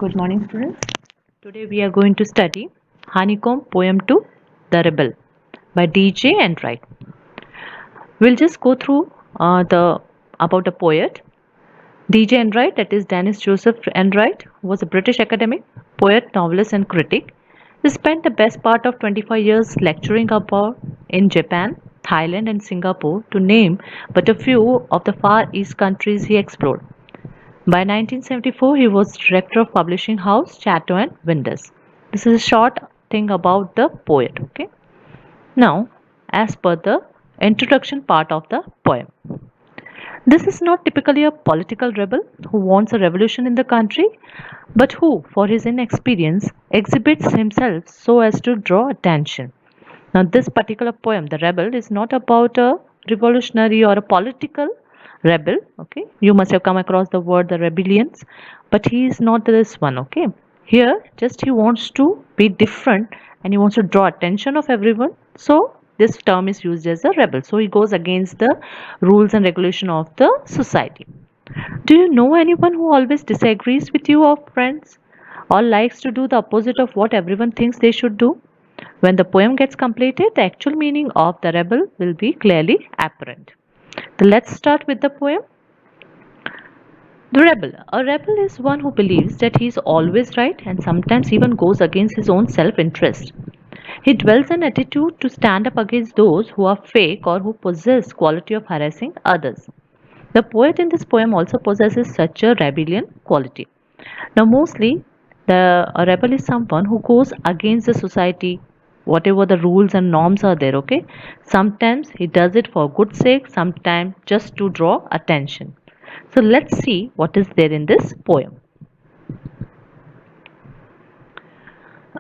Good morning, students. Today we are going to study Honeycomb Poem to The Rebel by D.J. Enright. We'll just go through the about a poet. D.J. Enright, that is Dennis Joseph Enright, was a British academic, poet, novelist, and critic. He spent the best part of 25 years lecturing abroad in Japan, Thailand, and Singapore, to name but a few of the Far East countries he explored. By 1974, he was director of publishing house Chatto and Windus. This is a short thing about the poet. Okay. Now, as per the introduction part of the poem, this is not typically a political rebel who wants a revolution in the country, but who, for his inexperience, exhibits himself so as to draw attention. Now, this particular poem, The Rebel, is not about a revolutionary or a political rebel. Okay, you must have come across the word the rebellions, but he is not this one. Okay, here just he wants to be different and he wants to draw attention of everyone. So, this term is used as a rebel. So, he goes against the rules and regulation of the society. Do you know anyone who always disagrees with you or friends or likes to do the opposite of what everyone thinks they should do? When the poem gets completed, the actual meaning of the rebel will be clearly apparent. So let's start with the poem. The rebel. A rebel is one who believes that he is always right and sometimes even goes against his own self interest. He dwells an attitude to stand up against those who are fake or who possess quality of harassing others. The poet in this poem also possesses such a rebellion quality. Now, mostly, a rebel is someone who goes against the society, whatever the rules and norms are there. Okay, sometimes he does it for good sake, sometimes just to draw attention. So, let's see what is there in this poem.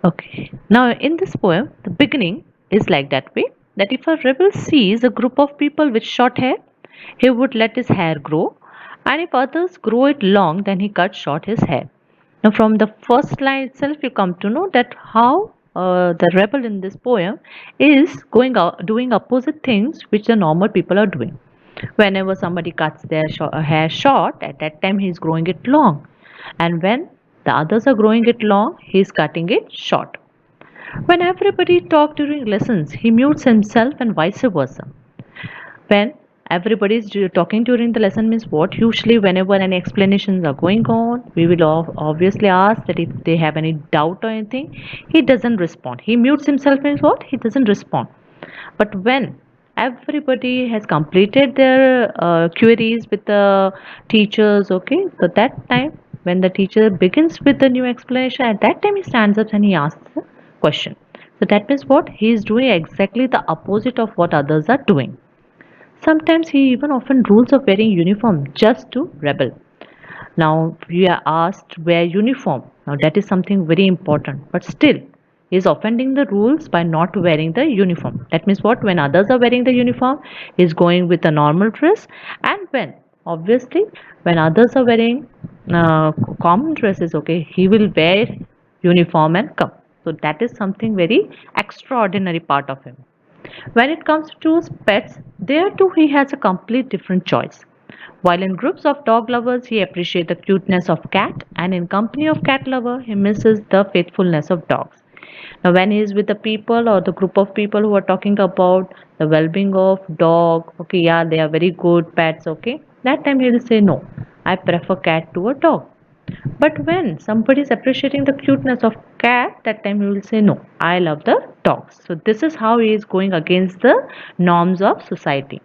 Okay, now in this poem, the beginning is like that way that if a rebel sees a group of people with short hair, he would let his hair grow, and if others grow it long, then he cuts short his hair. Now, from the first line itself, you come to know that how the rebel in this poem is going out doing opposite things which the normal people are doing. Whenever somebody cuts their hair short, at that time he is growing it long, and when the others are growing it long, he is cutting it short. When everybody talks during lessons, he mutes himself and vice versa. When everybody is talking during the lesson means what? Usually, whenever any explanations are going on, we will obviously ask that if they have any doubt or anything. He doesn't respond. He mutes himself means what? He doesn't respond. But when everybody has completed their queries with the teachers, okay, so that time when the teacher begins with the new explanation, at that time he stands up and he asks the question. So that means what? He is doing exactly the opposite of what others are doing. Sometimes he even often rules of wearing uniform just to rebel. Now we are asked to wear uniform. Now that is something very important. But still, he is offending the rules by not wearing the uniform. That means what? When others are wearing the uniform, he is going with a normal dress. And when, obviously, when others are wearing common dresses, okay, he will wear uniform and come. So that is something very extraordinary part of him. When it comes to pets, there too he has a complete different choice. While in groups of dog lovers, he appreciates the cuteness of cat, and in company of cat lover, he misses the faithfulness of dogs. Now, when he is with the people or the group of people who are talking about the well-being of dog, okay, yeah, they are very good pets, okay, that time he will say no, I prefer cat to a dog. But when somebody is appreciating the cuteness of cat, that time he will say no, I love the dogs. So this is how he is going against the norms of society.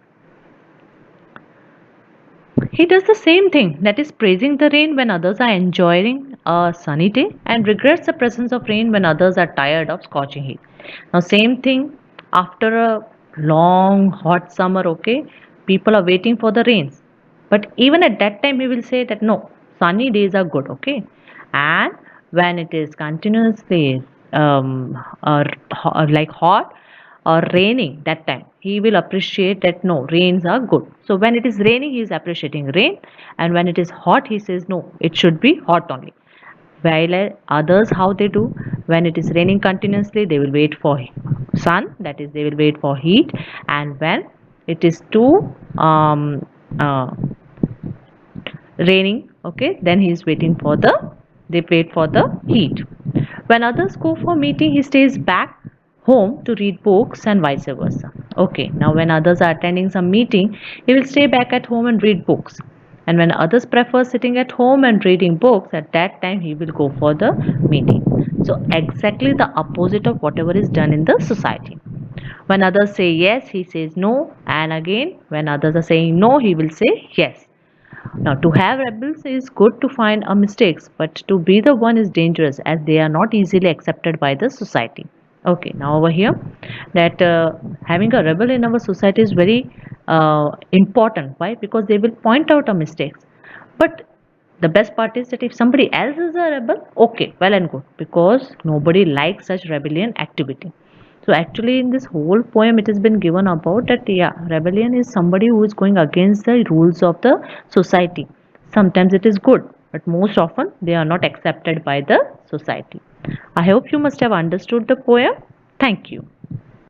He does the same thing, that is praising the rain when others are enjoying a sunny day and regrets the presence of rain when others are tired of scorching heat. Now, same thing after a long hot summer, okay, people are waiting for the rains. But even at that time, he will say that no, sunny days are good, okay, and when it is continuously like hot or raining, that time he will appreciate that no, rains are good. So when it is raining, he is appreciating rain, and when it is hot, he says no, it should be hot only. While others, how they do, when it is raining continuously, they will wait for sun, that is they will wait for heat, and when it is too uh, raining, okay, then he is waiting for the They wait for the heat. When others go for meeting, he stays back home to read books and vice versa. Okay, now when others are attending some meeting, he will stay back at home and read books. And when others prefer sitting at home and reading books, at that time he will go for the meeting. So exactly the opposite of whatever is done in the society. When others say yes, he says no, and again when others are saying no, he will say yes. Now, to have rebels is good to find a mistakes, but to be the one is dangerous as they are not easily accepted by the society. Okay, now over here, that having a rebel in our society is very important. Why? Because they will point out our mistakes. But the best part is that if somebody else is a rebel, okay, well and good, because nobody likes such rebellion activity. So actually in this whole poem it has been given about that, yeah, rebellion is somebody who is going against the rules of the society. Sometimes it is good, but most often they are not accepted by the society. I hope you must have understood the poem. Thank you.